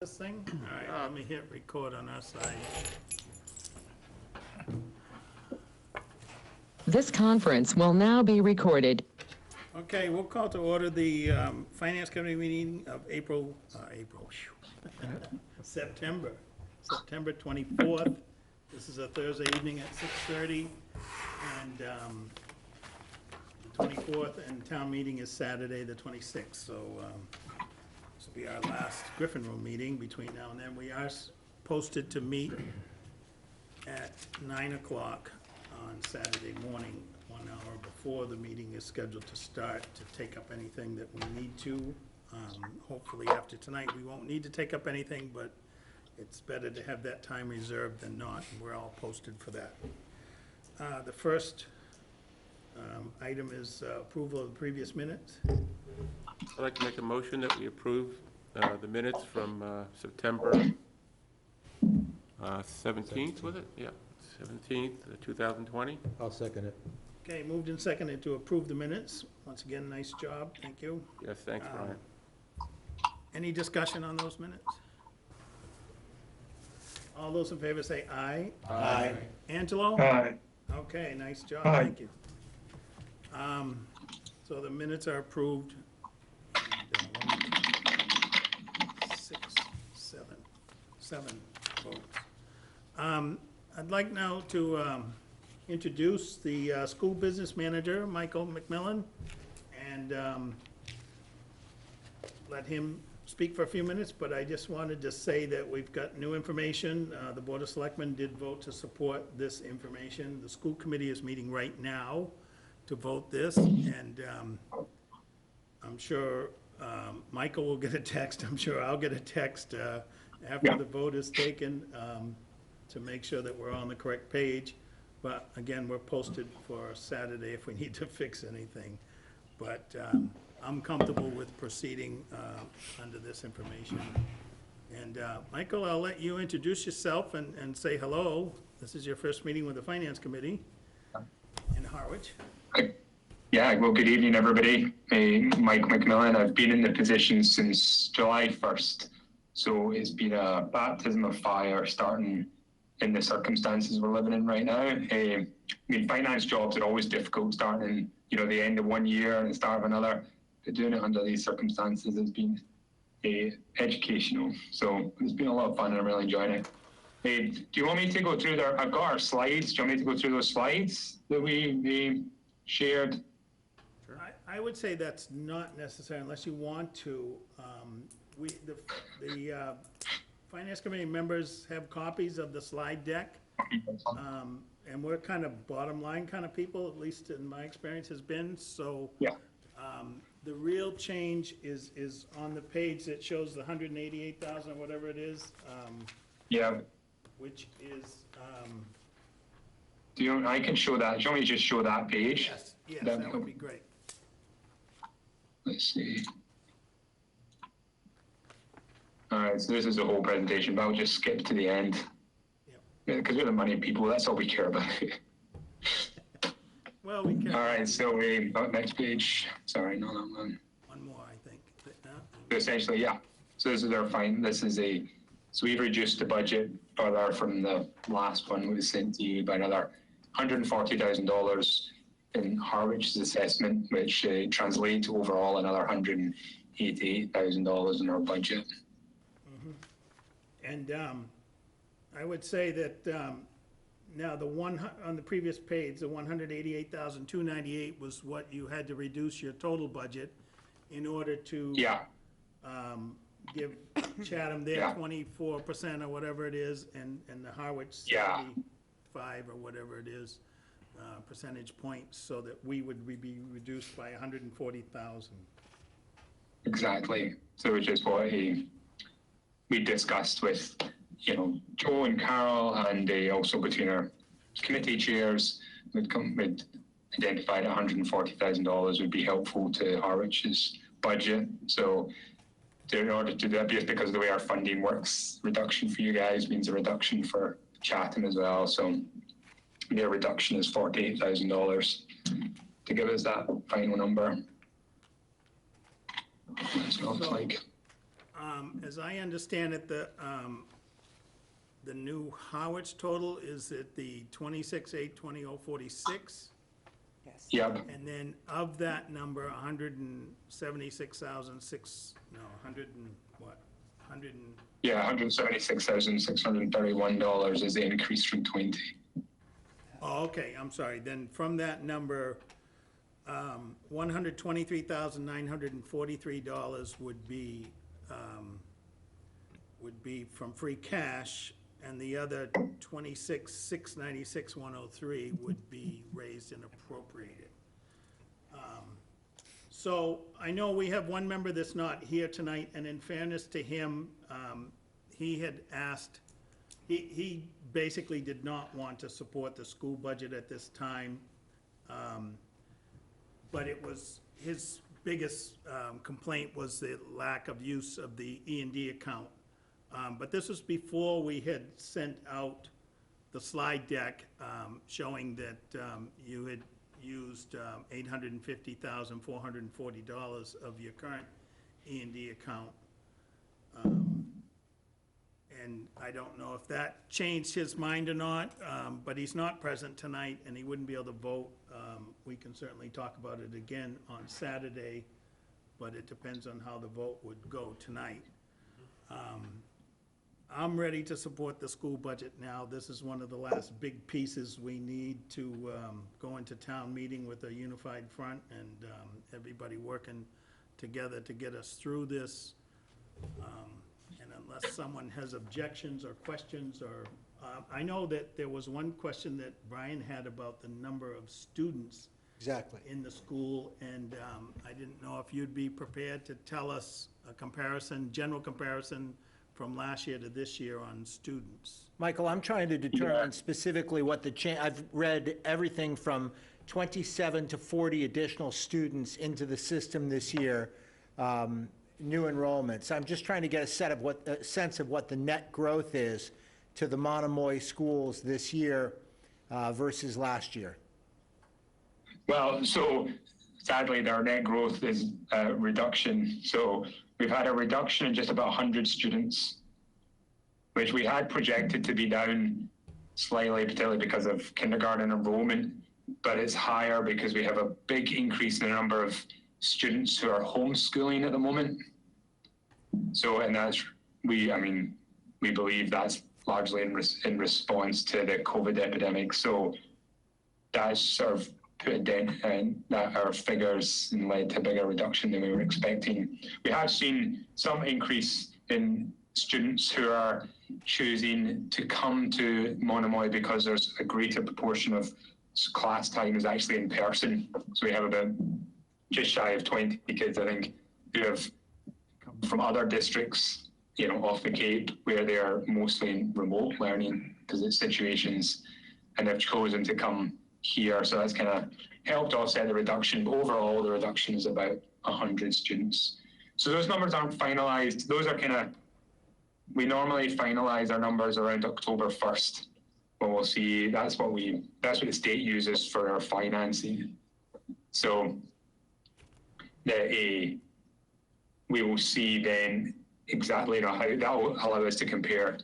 This thing? All right, let me hit record on our side. This conference will now be recorded. Okay, we'll call to order the Finance Committee meeting of September 24th. This is a Thursday evening at 6:30, and the 24th, and town meeting is Saturday, the 26th, so this will be our last Griffin Room meeting. Between now and then, we are posted to meet at 9 o'clock on Saturday morning, 1 hour before the meeting is scheduled to start, to take up anything that we need to. Hopefully after tonight, we won't need to take up anything, but it's better to have that time reserved than not, and we're all posted for that. The first item is approval of the previous minutes. I'd like to make a motion that we approve the minutes from September 17th, was it? Yeah, 17th, 2020. I'll second it. Okay, moved and seconded to approve the minutes. Once again, nice job, thank you. Yes, thanks, Brian. Any discussion on those minutes? All those in favor say aye. Aye. Angelo? Aye. Okay, nice job, Aye. thank you. So the minutes are approved. Seven votes. I'd like now to introduce the school business manager, Michael McMillan, and let him speak for a few minutes, but I just wanted to say that we've got new information. The Board of Selectmen did vote to support this information. The school committee is meeting right now to vote this, and I'm sure Michael will get a text. I'm sure I'll get a text after the vote is taken to make sure that we're on the correct page. But again, we're posted for Saturday if we need to fix anything. But I'm comfortable with proceeding under this information. And Michael, I'll let you introduce yourself and say hello. This is your first meeting with the Finance Committee in Harwich. Yeah, well, good evening, everybody. Mike McMillan. I've been in the position since July 1st. So it's been a baptism of fire starting in the circumstances we're living in right now. I mean, finance jobs are always difficult, starting, the end of one year and the start of another. But doing it under these circumstances has been educational. So it's been a lot of fun and I'm really enjoying it. Do you want me to go through I've got our slides. Do you want me to go through those slides that we shared? Sure. I would say that's not necessary unless you want to. The Finance Committee members have copies of the slide deck. And we're kind of bottom line kind of people, at least in my experience has been. So Yeah. The real change is on the page that shows the 188,000 or whatever it is. Yeah. Which is. I can show that. Do you want me to just show that page? Yes, that would be great. Let's see. All right, so this is the whole presentation, but I'll just skip to the end. Because we're the money people, that's all we care about. Well, we can. All right, so next page. Sorry, not that one. One more, I think. So essentially, yeah. So this is our fine. So we've reduced the budget further from the last one we was sent to you by another $140,000 in Harwich's assessment, which translates overall another $188,000 in our budget. And I would say that now the one on the previous page, the 188,298 was what you had to reduce your total budget in order to give Chatham their 24% or whatever it is, and the Harwich 75 or whatever it is percentage points, so that we would be reduced by 140,000. Exactly. So which is what we discussed with, Joe and Carol, and also between our committee chairs, we'd identified $140,000 would be helpful to Harwich's budget. So in order to do that, just because of the way our funding works, reduction for you guys means a reduction for Chatham as well. So their reduction is $48,000 to give us that final number. That's what it looks like. As I understand it, the new Harwich total is at the 26,820,046. Yes. Yep. And then of that number, 176,006, no, 100 and what? 100 and, Yeah, $176,631 is the increase from 20. oh, okay, I'm sorry. Then from that number, $123,943 would be from free cash, and the other 26,696,103 would be raised and appropriated. So I know we have one member that's not here tonight, and in fairness to him, he had asked, he basically did not want to support the school budget at this time. But it was, his biggest complaint was the lack of use of the E&D account. But this was before we had sent out the slide deck showing that you had used $850,440 of your current E&D account. And I don't know if that changed his mind or not, but he's not present tonight and he wouldn't be able to vote. We can certainly talk about it again on Saturday, but it depends on how the vote would go tonight. I'm ready to support the school budget now. This is one of the last big pieces we need to go into town meeting with a unified front and everybody working together to get us through this. And unless someone has objections or questions or, I know that there was one question that Brian had about the number of students Exactly. in the school, and I didn't know if you'd be prepared to tell us a comparison, general comparison from last year to this year on students. Michael, I'm trying to determine specifically what the I've read everything from 27 to 40 additional students into the system this year, new enrollments. I'm just trying to get a sense of what the net growth is to the Monomoy schools this year versus last year. Well, so sadly, our net growth is a reduction. So we've had a reduction in just about 100 students, which we had projected to be down slightly, particularly because of kindergarten enrollment, but it's higher because we have a big increase in the number of students who are homeschooling at the moment. So, and that's, we believe that's largely in response to the COVID epidemic. So that's sort of put a dent in that our figures and led to a bigger reduction than we were expecting. We have seen some increase in students who are choosing to come to Monomoy because there's a greater proportion of class time is actually in person. So we have about just shy of 20 kids, I think, who have come from other districts, you know, off the Cape, where they are mostly in remote learning situations, and have chosen to come here. So that's kind of helped offset the reduction. But overall, the reduction is about 100 students. So those numbers aren't finalized. Those are kind of, we normally finalize our numbers around October 1st, when we'll see, that's what the state uses for our financing. So we will see then exactly how that will allow us to compare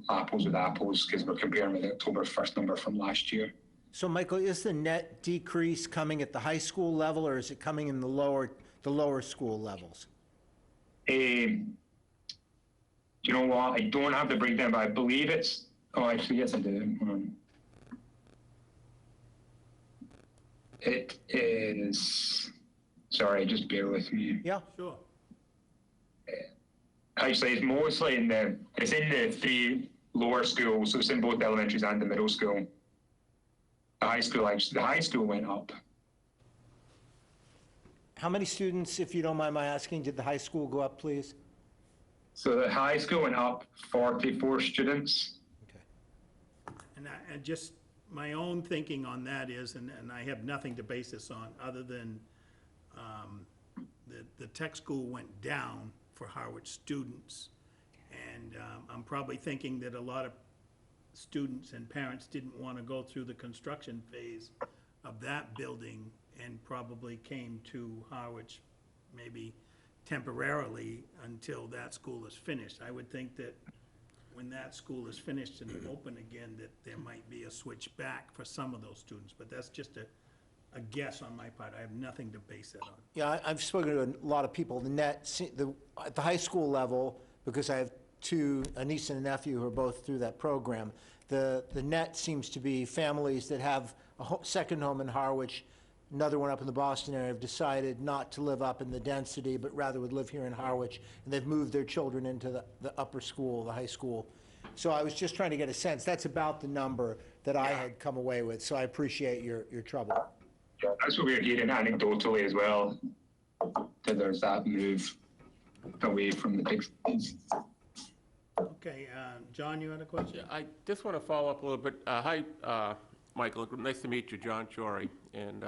apples with apples, because we're comparing with the October 1st number from last year. So Michael, is the net decrease coming at the high school level, or is it coming in the lower school levels? Do you know what? I don't have the breakdown, but I believe it's, oh, actually, yes, I do. It is, sorry, just bear with me. Yeah. Sure. Actually, it's mostly it's in the three lower schools, so it's in both the elementaries and the middle school. The high school went up. How many students, if you don't mind my asking, did the high school go up, please? So the high school went up 44 students. Okay. And just my own thinking on that is, and I have nothing to base this on other than the tech school went down for Harwich students. And I'm probably thinking that a lot of students and parents didn't want to go through the construction phase of that building and probably came to Harwich maybe temporarily until that school is finished. I would think that when that school is finished and open again, that there might be a switch back for some of those students, but that's just a guess on my part. I have nothing to base that on. Yeah, I've spoken to a lot of people, at the high school level, because I have a niece and a nephew who are both through that program. The net seems to be families that have a second home in Harwich, another one up in the Boston area, have decided not to live up in the density, but rather would live here in Harwich, and they've moved their children into the upper school, the high school. So I was just trying to get a sense. That's about the number that I had come away with, so I appreciate your trouble. Yeah, that's what we're hearing anecdotally as well, that there's that move away from the big cities. Okay, John, you had a question? Yeah, I just want to follow up a little bit. Hi, Michael. Nice to meet you, John Chory. And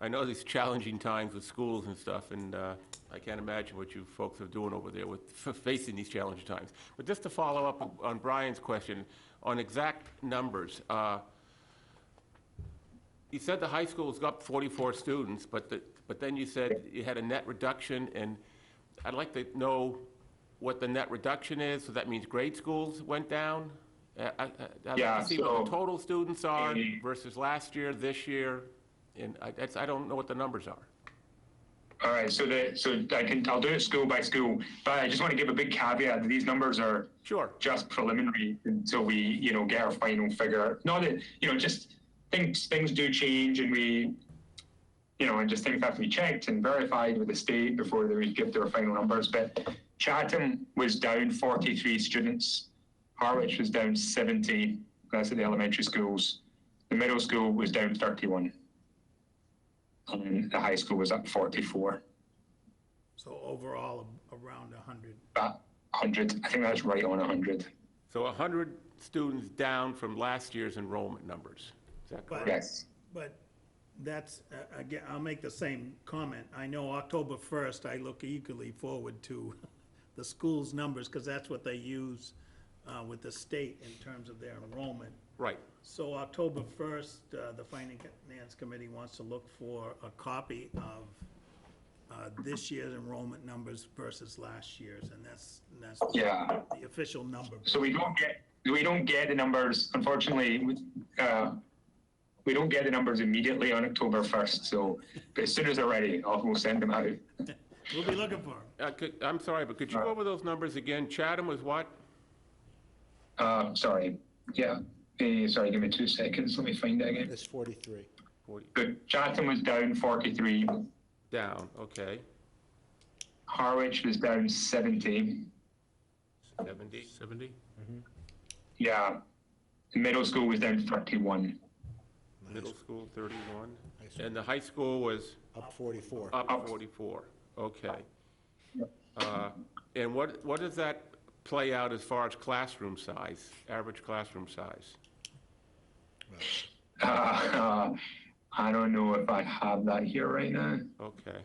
I know these challenging times with schools and stuff, and I can't imagine what you folks are doing over there with facing these challenging times. But just to follow up on Brian's question, on exact numbers, you said the high school's got 44 students, but then you said you had a net reduction, and I'd like to know what the net reduction is. So that means grade schools went down? I'd like to see what the total students are versus last year, this year, and I don't know what the numbers are. All right, I'll do it school by school, but I just want to give a big caveat that these numbers are just preliminary until we, get our final figure. Not that, just things do change, and we, and just things have to be checked and verified with the state before they give their final numbers. But Chatham was down 43 students. Harwich was down 70. That's at the elementary schools. The middle school was down 31. And the high school was up 44. So overall, around 100. 100. I think that's right on 100. So 100 students down from last year's enrollment numbers. Is that correct? Yes. But that's, again, I'll make the same comment. I know October 1st, I look eagerly forward to the school's numbers, because that's what they use with the state in terms of their enrollment. Right. So October 1st, the Finance Committee wants to look for a copy of this year's enrollment numbers versus last year's, and that's the official number. So we don't get the numbers, unfortunately. We don't get the numbers immediately on October 1st. So as soon as they're ready, we'll send them out. We'll be looking for them. I'm sorry, but could you go over those numbers again? Chatham was what? Sorry. Yeah. Sorry, give me 2 seconds. Let me find it again. It's 43. Good. Chatham was down 43. Down, okay. Harwich was down 70. 70? 70? Mm-hmm. Yeah. The middle school was down 31. Middle school, 31. And the high school was? Up 44. Up 44, okay. And what does that play out as far as classroom size, average classroom size? I don't know if I have that here right now. Okay.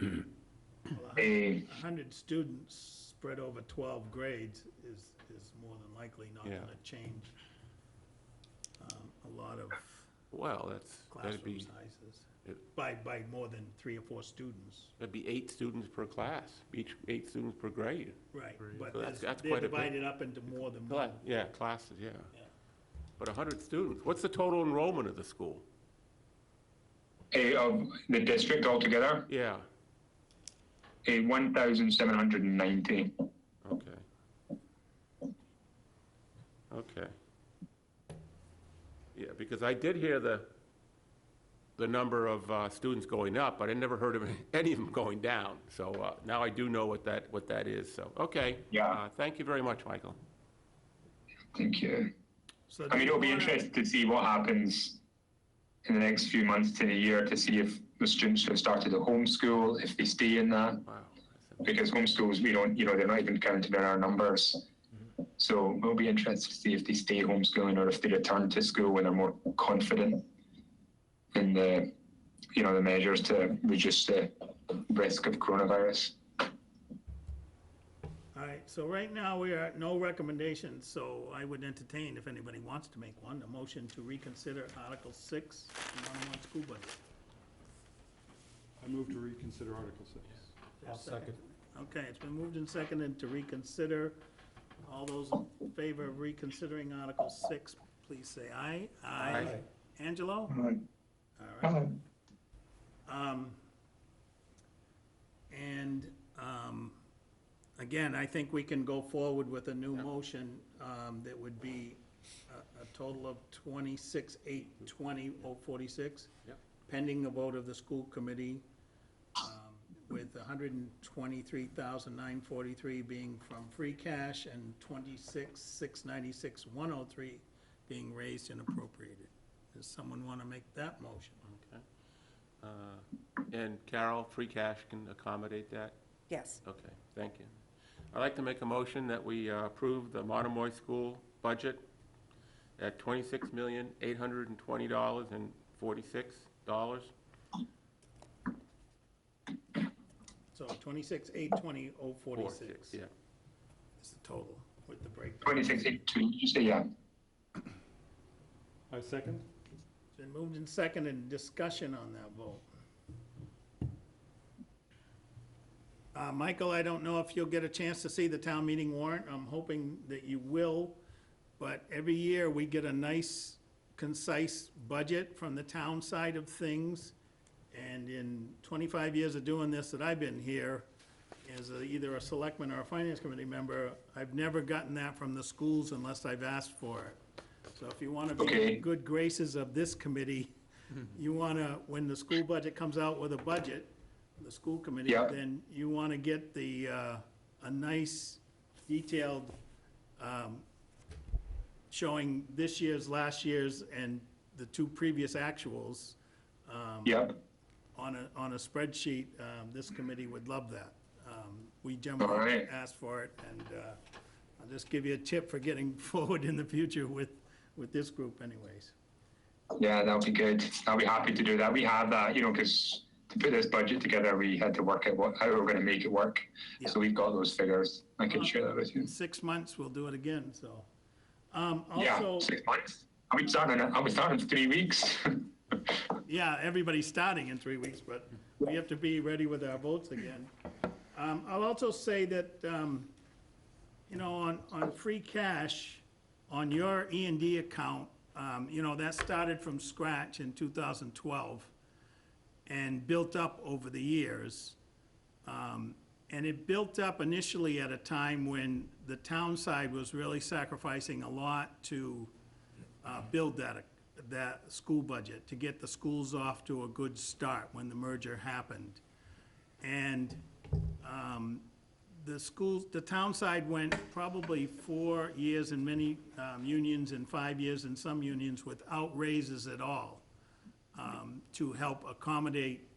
100 students spread over 12 grades is more than likely not going to change a lot of that'd be, sizes by more than 3 or 4 students. That'd be 8 students per class, 8 students per grade. Right, but So that's they're quite a bit. divided up into more than one. Yeah, classes, yeah. But 100 students, what's the total enrollment of the school? Of the district altogether? Yeah. 1,790. Okay. Yeah, because I did hear the number of students going up, but I never heard of any of them going down. So now I do know what that is. So, okay. Yeah. Thank you very much, Michael. Thank you. So it'll be interesting to see what happens in the next few months to the year, to see if the students have started a homeschool, if they stay in that. Wow. Because homeschools, we don't, they're not even counted in our numbers. So it'll be interesting to see if they stay homeschooling or if they return to school when they're more confident in the measures to reduce the risk of coronavirus. All right, so right now we are at no recommendations, so I would entertain, if anybody wants to make one, a motion to reconsider Article 6, the 1-1 school budget. I move to reconsider Article 6. I'll second. Okay, it's been moved and seconded to reconsider. All those in favor of reconsidering Article 6, please say aye. Aye. Angelo? Aye. All right. And again, I think we can go forward with a new motion that would be a total of 26,820,046. Yep. Pending the vote of the school committee, with 123,943 being from free cash and 26,696,103 being raised and appropriated. Does someone want to make that motion? Okay. And Carol, free cash can accommodate that? Yes. Okay, thank you. I'd like to make a motion that we approve the Monomoy School budget at $26,820,046. So 26,820,046 Yeah. is the total with the breakdown. 2682, you say, yeah. I second. It's been moved and seconded. Discussion on that vote. Michael, I don't know if you'll get a chance to see the town meeting warrant. I'm hoping that you will. But every year, we get a nice, concise budget from the town side of things. And in 25 years of doing this that I've been here, as either a selectman or a finance committee member, I've never gotten that from the schools unless I've asked for it. So if you want to be in Okay. the good graces of this committee, you want to, when the school budget comes out with a budget, the school committee, Yeah. then you want to get a nice detailed showing this year's, last year's, and the two previous actuals Yep. on a spreadsheet. This committee would love that. We All generally right. ask for it, and I'll just give you a tip for getting forward in the future with this group anyways. Yeah, that would be good. I'll be happy to do that. We have that, because to put this budget together, we had to work out how we we're going to make it work. Yeah. So we've got those figures. I can share that with you. In 6 months, we'll do it again, so. Yeah, Also, 6 months. Are we starting in 3 weeks? yeah, everybody's starting in 3 weeks, but we have to be ready with our votes again. I'll also say that, on free cash, on your E&D account, that started from scratch in 2012 and built up over the years. And it built up initially at a time when the town side was really sacrificing a lot to build that school budget, to get the schools off to a good start when the merger happened. And the town side went probably 4 years in many unions and 5 years in some unions without raises at all to help accommodate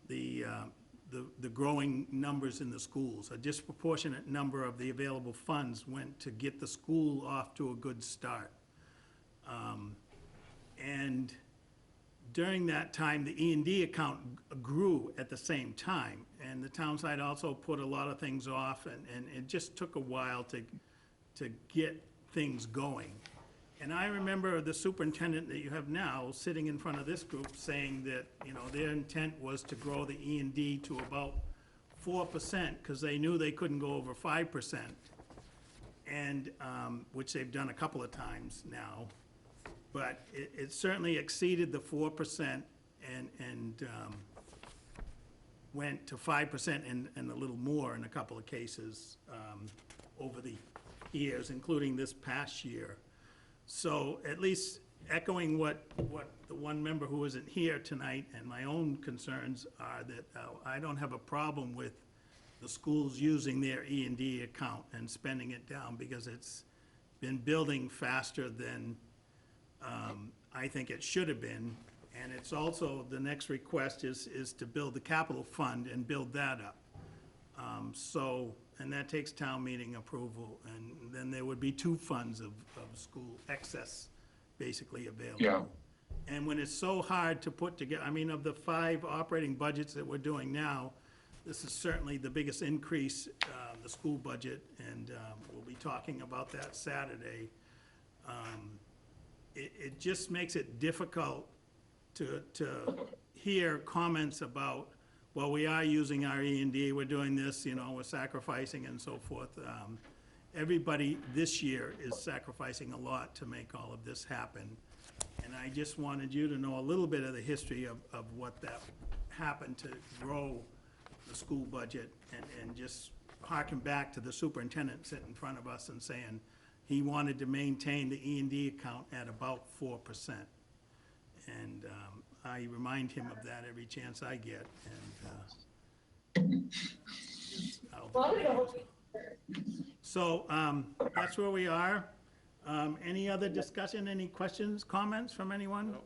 the growing numbers in the schools. A disproportionate number of the available funds went to get the school off to a good start. And during that time, the E&D account grew at the same time, and the town side also put a lot of things off, and it just took a while to get things going. And I remember the superintendent that you have now sitting in front of this group saying that, their intent was to grow the E&D to about 4%, because they knew they couldn't go over 5%, and, which they've done a couple of times now. But it certainly exceeded the 4% and went to 5% and a little more in a couple of cases over the years, including this past year. So at least echoing what the one member who isn't here tonight and my own concerns are that I don't have a problem with the schools using their E&D account and spending it down, because it's been building faster than I think it should have been. And it's also, the next request is to build the capital fund and build that up. And that takes town meeting approval, and then there would be 2 funds of school excess basically available. Yeah. And when it's so hard to put together, of the 5 operating budgets that we're doing now, this is certainly the biggest increase, the school budget, and we'll be talking about that Saturday. It just makes it difficult to hear comments about, well, we are using our E&D, we're doing this, we're sacrificing and so forth. Everybody this year is sacrificing a lot to make all of this happen. And I just wanted you to know a little bit of the history of what that happened to grow the school budget, and just harken back to the superintendent sitting in front of us and saying he wanted to maintain the E&D account at about 4%. And I remind him of that every chance I get, and so that's where we are. Any other discussion, any questions, comments from anyone? No.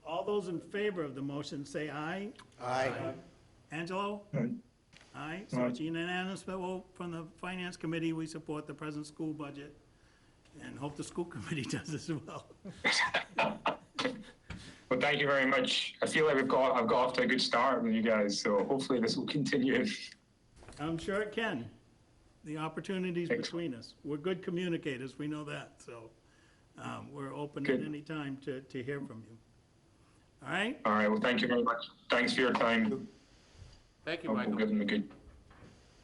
All those in favor of the motion say aye. Aye. Angelo? Aye, so it's unanimous vote from the Finance Committee. We support the present school budget, and hope the school committee does as well. Well, thank you very much. I feel like I've got off to a good start with you guys, so hopefully this will continue. I'm sure it can. The opportunities between us. We're good communicators, we know that, so we're open at Good. any time to hear from you. All right? All right, well, thank you very much. Thanks for your time. Thank you, We'll Michael. give them a good,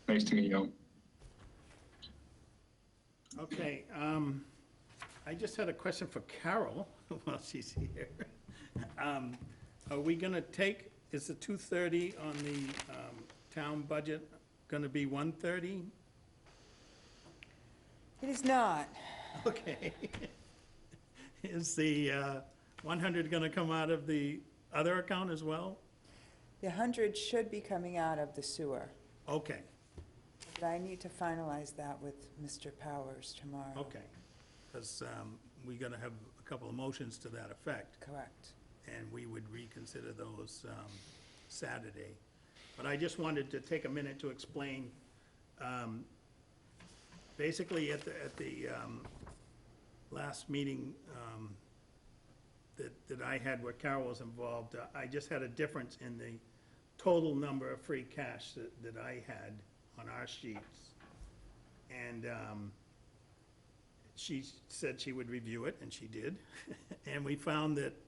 nice to meet you. Okay, I just had a question for Carol while she's here. Are we gonna take, is the 230 on the town budget gonna be 130? It is not. Okay. Is the 100 gonna come out of the other account as well? The 100 should be coming out of the sewer, Okay, but I need to finalize that with Mr. Powers tomorrow. okay. Because we're gonna have a couple of motions to that effect, Correct. and we would reconsider those Saturday. But I just wanted to take a minute to explain, basically at the last meeting that I had where Carol was involved, I just had a difference in the total number of free cash that I had on our sheets. And she said she would review it, and she did. And we found that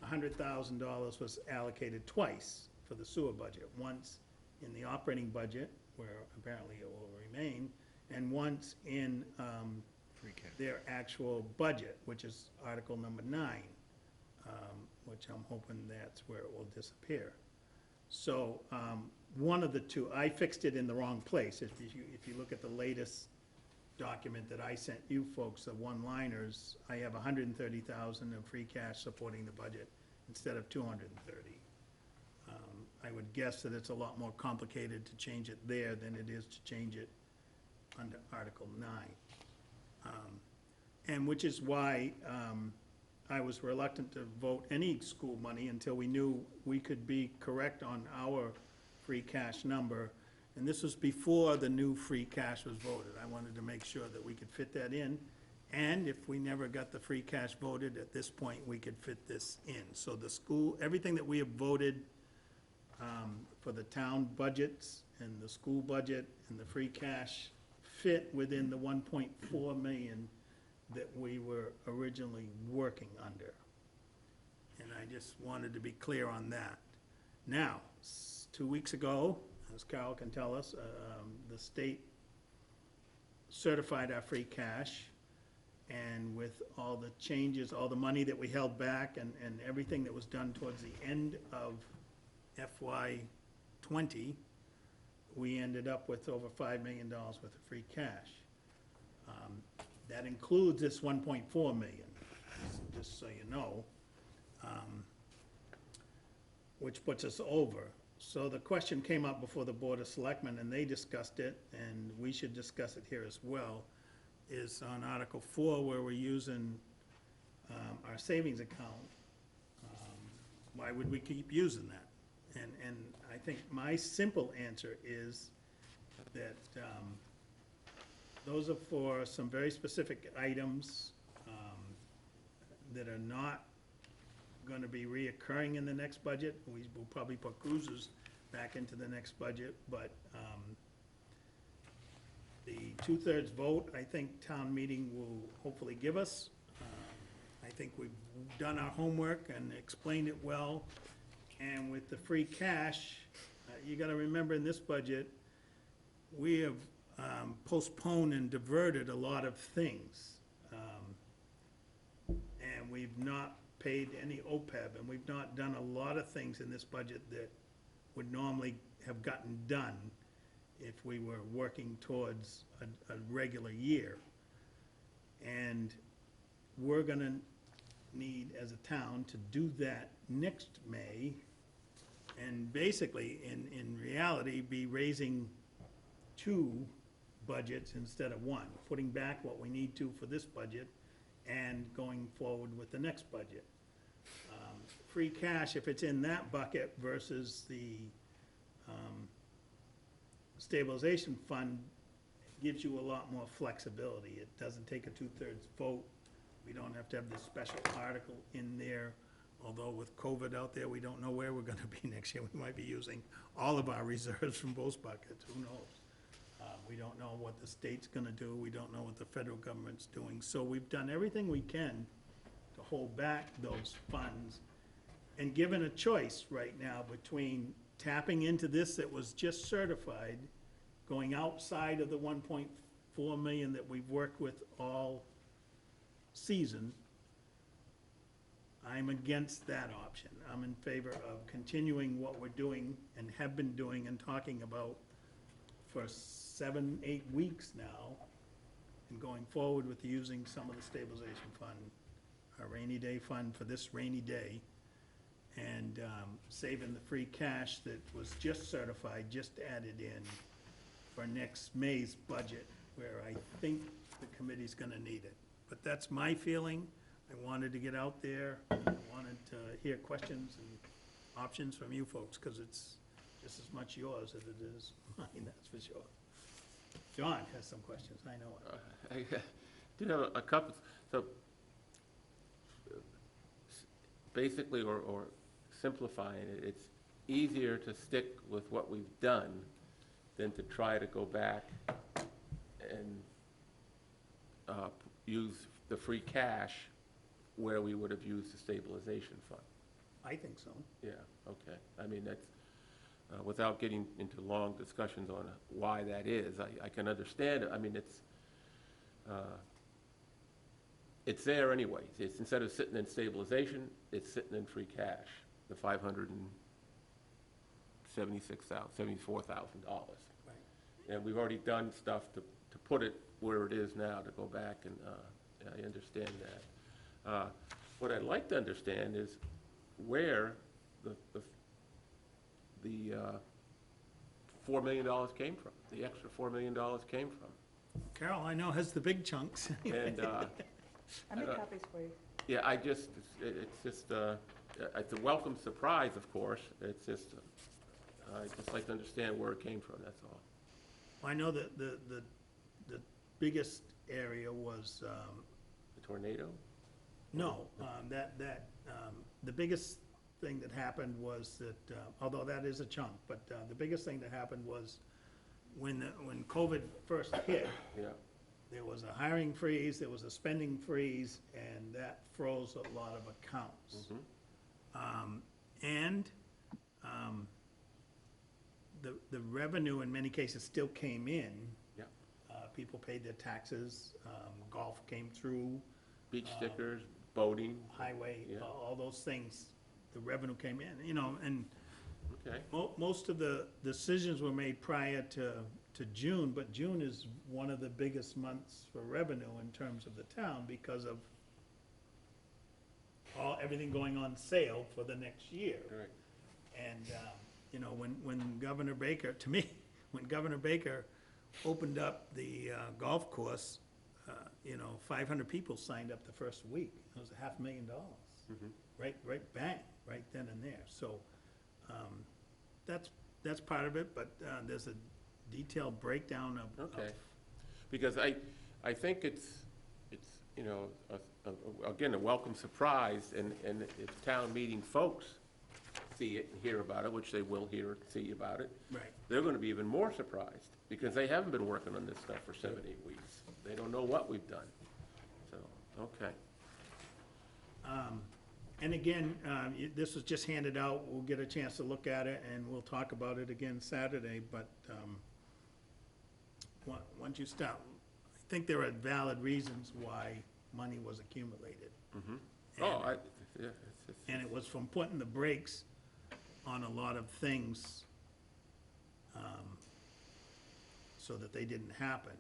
$100,000 was allocated twice for the sewer budget. Once in the operating budget, where apparently it will remain, and once in their actual budget, which is Article number 9, which I'm hoping that's where it will disappear. So one of the two, I fixed it in the wrong place. If you look at the latest document that I sent you folks, the one-liners, I have 130,000 of free cash supporting the budget instead of 230. I would guess that it's a lot more complicated to change it there than it is to change it under Article 9. And which is why I was reluctant to vote any school money until we knew we could be correct on our free cash number. And this was before the new free cash was voted. I wanted to make sure that we could fit that in. And if we never got the free cash voted, at this point, we could fit this in. So the school, everything that we have voted for the town budgets and the school budget and the free cash fit within the 1.4 million that we were originally working under. And I just wanted to be clear on that. Now, 2 weeks ago, as Carol can tell us, the state certified our free cash, and with all the changes, all the money that we held back, and everything that was done towards the end of FY '20, we ended up with over $5 million worth of free cash. That includes this 1.4 million, just so you know, which puts us over. So the question came up before the Board of Selectmen, and they discussed it, and we should discuss it here as well, is on Article 4, where we're using our savings account. Why would we keep using that? And I think my simple answer is that those are for some very specific items that are not going to be reoccurring in the next budget. We will probably put cruisers back into the next budget, but the 2/3 vote, I think town meeting will hopefully give us. I think we've done our homework and explained it well, And with the free cash, you gotta remember in this budget, we have postponed and diverted a lot of things. And we've not paid any OPEB, and we've not done a lot of things in this budget that would normally have gotten done if we were working towards a regular year. And we're gonna need, as a town, to do that next May, and basically, in reality, be raising two budgets instead of one, putting back what we need to for this budget and going forward with the next budget. Free cash, if it's in that bucket versus the stabilization fund, gives you a lot more flexibility. It doesn't take a 2/3 vote. We don't have to have this special article in there, although with COVID out there, we don't know where we're gonna be next year. We might be using all of our reserves from both buckets, who knows? We don't know what the state's gonna do, we don't know what the federal government's doing. So we've done everything we can to hold back those funds, and given a choice right now between tapping into this that was just certified, going outside of the 1.4 million that we've worked with all season, I'm against that option. I'm in favor of continuing what we're doing and have been doing and talking about for 7, 8 weeks now, and going forward with using some of the stabilization fund, our rainy day fund for this rainy day, and saving the free cash that was just certified, just added in for next May's budget, where I think the committee's gonna need it. But that's my feeling. I wanted to get out there, I wanted to hear questions and options from you folks, because it's just as much yours as it is mine, that's for sure. John has some questions, I know it. I did have a couple, so basically, or simplifying it, it's easier to stick with what we've done than to try to go back and use the free cash where we would have used the stabilization fund. I think so. Yeah, okay. I mean, that's, without getting into long discussions on why that is, I can understand it. I mean, it's there anyways. It's, instead of sitting in stabilization, it's sitting in free cash, the $574,000. Right. And we've already done stuff to put it where it is now, to go back, and I understand that. What I'd like to understand is where the $4 million came from, the extra $4 million came from. Carol, I know, has the big chunks. And, I make copies for you. yeah, it's just a welcome surprise, of course. It's just, I'd just like to understand where it came from, that's all. I know that the biggest area was, The tornado? no, the biggest thing that happened was that, although that is a chunk, but the biggest thing that happened was when COVID first hit, Yeah, there was a hiring freeze, there was a spending freeze, and that froze a lot of accounts. And the revenue in many cases still came in. yeah. People paid their taxes, golf came through, Beach stickers, boating, highway, Yeah. all those things, the revenue came in, and okay. most of the decisions were made prior to June, but June is one of the biggest months for revenue in terms of the town because of everything going on sale for the next year. Right. And, when Governor Baker, to me, when Governor Baker opened up the golf course, 500 people signed up the first week. It was $500,000. Right bang, right then and there. So that's part of it, but there's a detailed breakdown of. Okay, because I think it's again, a welcome surprise, and if town meeting folks see it and hear about it, which they will hear and see about it, Right. they're gonna be even more surprised, because they haven't been working on this stuff for 7, 8 weeks. They don't know what we've done, so, okay. And again, this was just handed out, we'll get a chance to look at it, and we'll talk about it again Saturday, but once you start, I think there are valid reasons why money was accumulated. Oh, yeah, And it was from putting the brakes on a lot of things so that they didn't happen.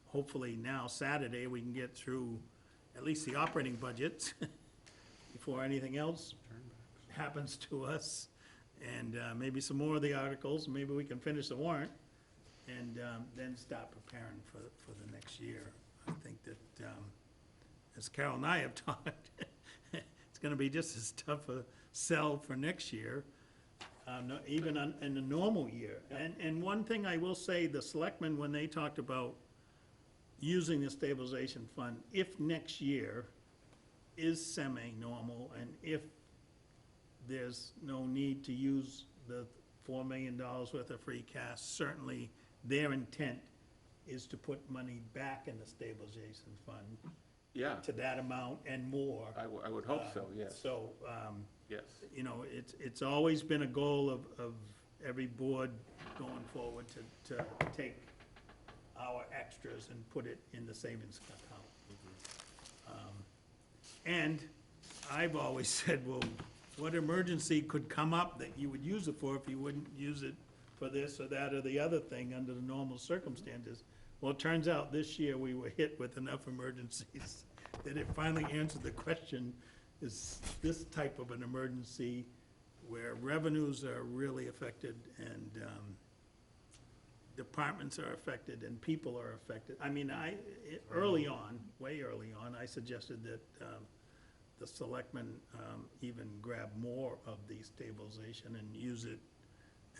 Hopefully now, Saturday, we can get through at least the operating budgets before anything else happens to us. And maybe some more of the articles, maybe we can finish the warrant and then start preparing for the next year. I think that, as Carol and I have talked, it's gonna be just as tough a sell for next year, even in a normal year. And one thing I will say, the selectmen, when they talked about using the stabilization fund, if next year is semi-normal, and if there's no need to use the $4 million worth of free cash, certainly their intent is to put money back in the stabilization fund yeah, to that amount and more. I would hope so, yes, So, yes. you know, it's always been a goal of every board going forward to take our extras and put it in the savings account. And I've always said, well, what emergency could come up that you would use it for if you wouldn't use it for this or that or the other thing under the normal circumstances? Well, it turns out this year we were hit with enough emergencies that it finally answered the question, is this type of an emergency where revenues are really affected and departments are affected and people are affected. I mean, early on, way early on, I suggested that the selectmen even grab more of the stabilization and use it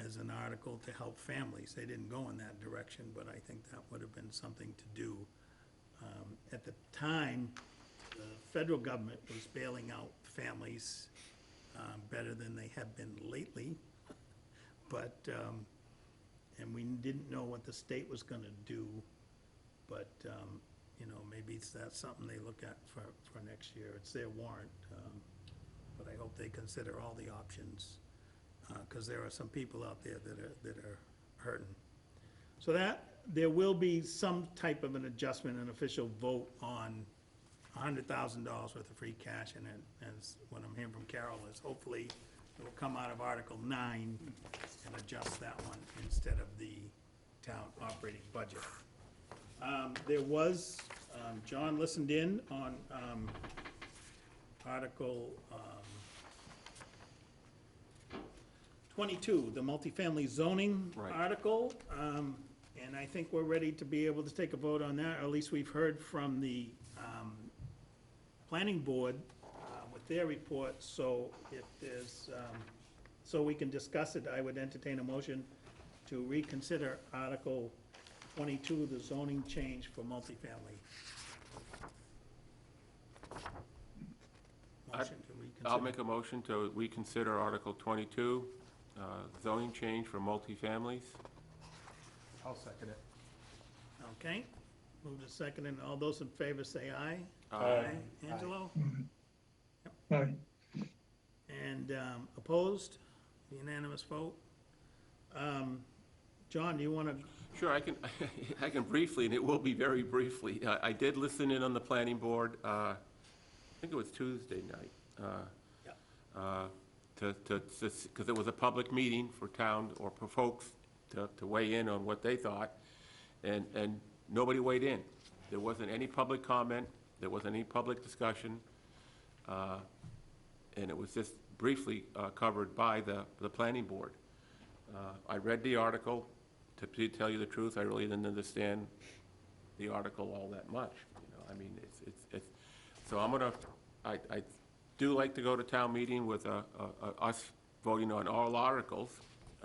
as an article to help families. They didn't go in that direction, but I think that would have been something to do. At the time, the federal government was bailing out families better than they have been lately. But, and we didn't know what the state was gonna do, but, you know, maybe that's something they look at for next year. It's their warrant, but I hope they consider all the options, because there are some people out there that are hurting. So there will be some type of an adjustment, an official vote on $100,000 worth of free cash, and as what I'm hearing from Carol is hopefully it will come out of Article 9 and adjust that one instead of the town operating budget. There was, John listened in on Article 22, the multifamily zoning Right. article. And I think we're ready to be able to take a vote on that, or at least we've heard from the planning board with their report. So if there's, so we can discuss it, I would entertain a motion to reconsider Article 22, the zoning change for multifamily. Motion to reconsider. I'll make a motion to reconsider Article 22, zoning change for multifamilies. I'll second it. Okay, move to second, and all those in favor say aye. Aye. Angelo? Aye. And opposed? Unanimous vote. John, do you want to, Sure, I can, I can briefly, and it will be very briefly. I did listen in on the planning board, I think it was Tuesday night. Because it was a public meeting for town or for folks to weigh in on what they thought, and nobody weighed in. There wasn't any public comment, there wasn't any public discussion, and it was just briefly covered by the planning board. I read the article. To tell you the truth, I really didn't understand the article all that much. You know, I mean, it's so I'm gonna, I do like to go to town meeting with us voting on all articles,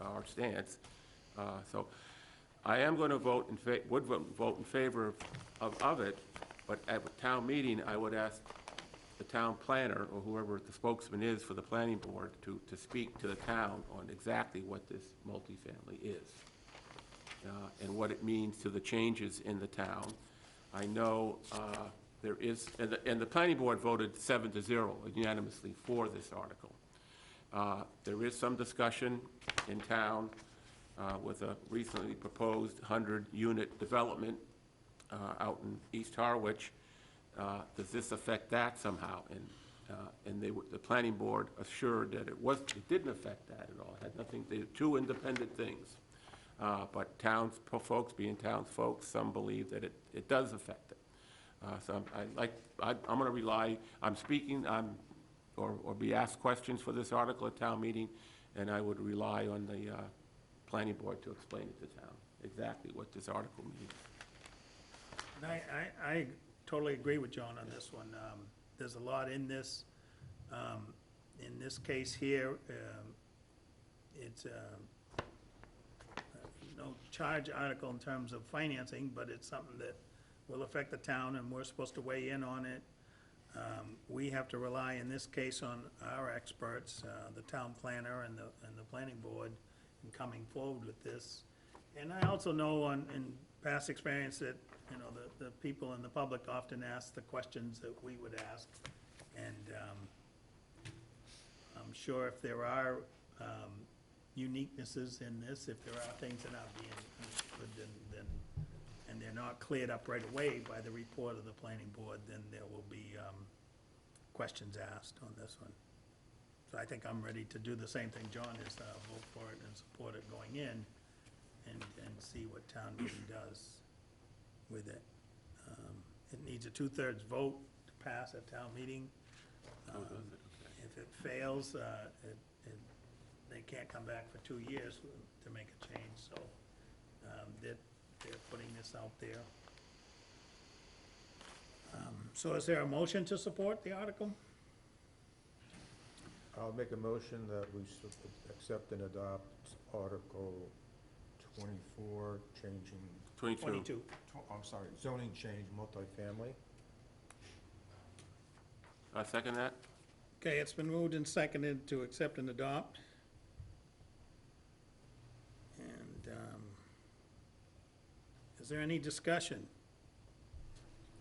our stance. So I am going to vote would vote in favor of it, but at the town meeting, I would ask the town planner or whoever the spokesman is for the planning board to speak to the town on exactly what this multifamily is. And what it means to the changes in the town. I know There is, and the planning board voted 7-0 unanimously for this article. There is some discussion in town with a recently proposed 100-unit development out in East Harwich. Does this affect that somehow? And the planning board assured that it didn't affect that at all. It had nothing, they're two independent things. But folks, being townsfolk, some believe that it does affect it. So I'm going to rely, I'm speaking, or be asked questions for this article at town meeting, and I would rely on the planning board to explain it to town, exactly what this article means. And I totally agree with John on this one. There's a lot in this. In this case here, it's no charge article in terms of financing, but it's something that will affect the town, and we're supposed to weigh in on it. We have to rely, in this case, on our experts, the town planner and the planning board, in coming forward with this. And I also know in past experience that, you know, the people in the public often ask the questions that we would ask. And I'm sure if there are uniquenesses in this, if there are things that are being understood, then and they're not cleared up right away by the report of the planning board, then there will be questions asked on this one. So I think I'm ready to do the same thing John is, vote for it and support it going in, and see what town meeting does with it. It needs a 2/3 vote to pass at town meeting. If it fails, they can't come back for 2 years to make a change, so they're putting this out there. So is there a motion to support the article? I'll make a motion that we accept and adopt Article 24, changing, 22. I'm sorry, zoning change, multifamily. Second that? Okay, it's been moved and seconded to accept and adopt. And is there any discussion?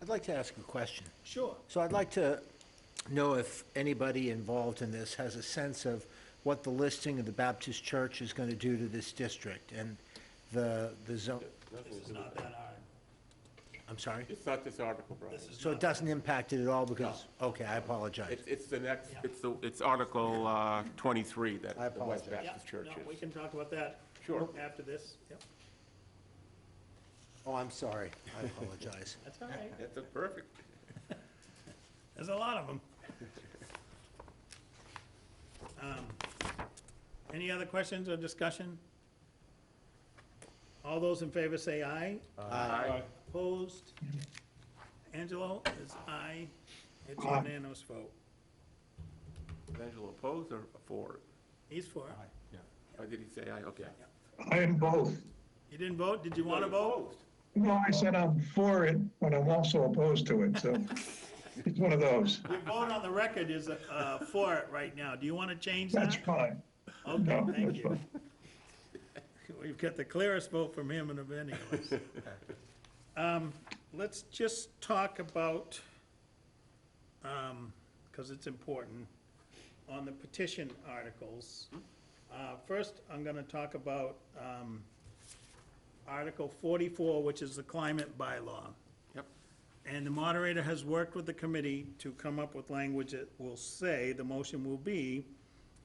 I'd like to ask a question. Sure. So I'd like to know if anybody involved in this has a sense of what the listing of the Baptist church is going to do to this district and the zone. This is not that hard. I'm sorry? It's not this article, Brian. So it doesn't impact it at all because, okay, I apologize. It's the next, it's Article 23 that I the West apologize. Baptist Church No, we is. can talk about that. Sure. After this, yep. Oh, I'm sorry. I apologize. That's all right. That's perfect. There's a lot of them. Any other questions or discussion? All those in favor say aye. Aye. Opposed? Angelo is aye. It's Aye. unanimous vote. Angelo opposed or for? He's for it. Or did he say aye? Okay. I am both. You didn't vote? Did you want to vote? No, I said I'm for it, but I'm also opposed to it, so it's one of those. Your vote on the record is for it right now. Do you want to change That's that? fine. Okay, No, thank that's you. fine. We've got the clearest vote from him and of any of us. Let's just talk about, because it's important, on the petition articles. First, I'm going to talk about Article 44, which is the climate bylaw. Yep. And the moderator has worked with the committee to come up with language that will say, the motion will be,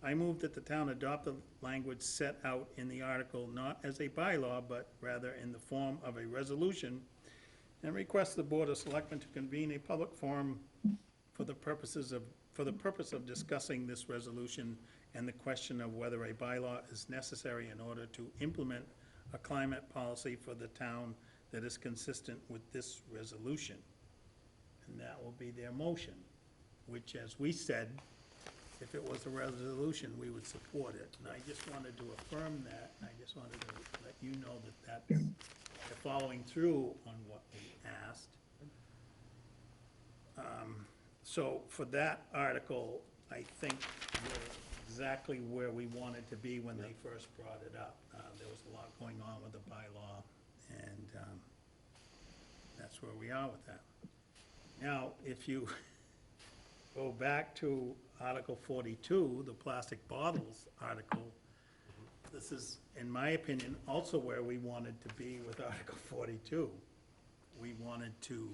I move that the town adopt the language set out in the article not as a bylaw, but rather in the form of a resolution, and request the Board of Selectmen to convene a public forum for the purpose of discussing this resolution and the question of whether a bylaw is necessary in order to implement a climate policy for the town that is consistent with this resolution. And that will be their motion, which, as we said, if it was a resolution, we would support it. And I just wanted to affirm that, and I just wanted to let you know that that's, they're following through on what we asked. So for that article, I think we're exactly where we wanted to be when they first brought it up. There was a lot going on with the bylaw, and that's where we are with that. Now, if you go back to Article 42, the plastic bottles article, this is, in my opinion, also where we wanted to be with Article 42. We wanted to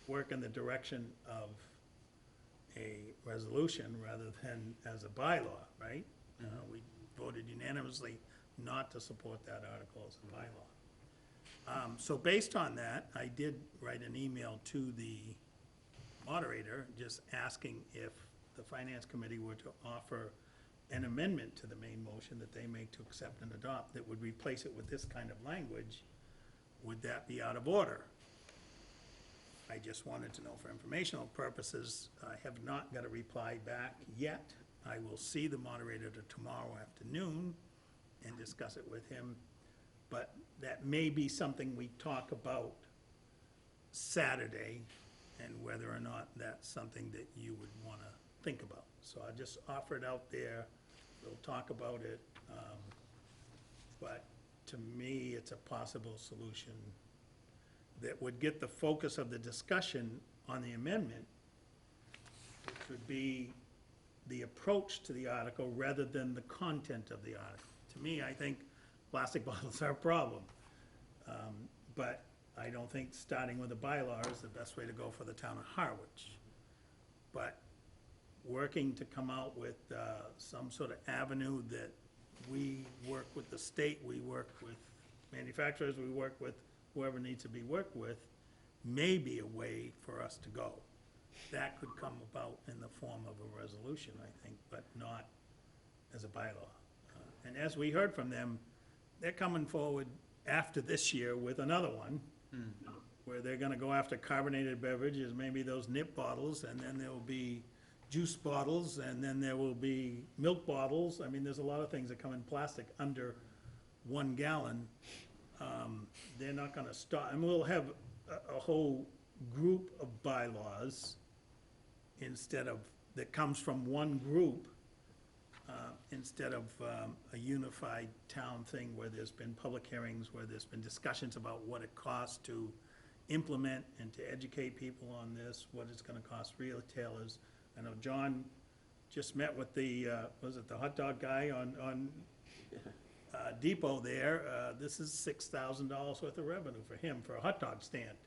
work in the direction of a resolution rather than as a bylaw, right? We voted unanimously not to support that article as a bylaw. So based on that, I did write an email to the moderator, just asking if the Finance Committee were to offer an amendment to the main motion that they make to accept and adopt that would replace it with this kind of language, would that be out of order? I just wanted to know for informational purposes. I have not got a reply back yet. I will see the moderator tomorrow afternoon and discuss it with him. But that may be something we talk about Saturday, and whether or not that's something that you would want to think about. So I just offer it out there. We'll talk about it. But to me, it's a possible solution that would get the focus of the discussion on the amendment, which would be the approach to the article rather than the content of the article. To me, I think plastic bottles are a problem. But I don't think starting with a bylaw is the best way to go for the town of Harwich. But working to come out with some sort of avenue that we work with the state, we work with manufacturers, we work with whoever needs to be worked with, may be a way for us to go. That could come about in the form of a resolution, I think, but not as a bylaw. And as we heard from them, they're coming forward after this year with another one, where they're gonna go after carbonated beverages, maybe those nip bottles, and then there will be juice bottles, and then there will be milk bottles. I mean, there's a lot of things that come in plastic under 1 gallon. They're not gonna stop, and we'll have a whole group of bylaws instead of, that comes from one group, instead of a unified town thing where there's been public hearings, where there's been discussions about what it costs to implement and to educate people on this, what it's gonna cost retailers. I know John just met with the, was it the hot dog guy on Depot there? This is $6,000 worth of revenue for him for a hot dog stand.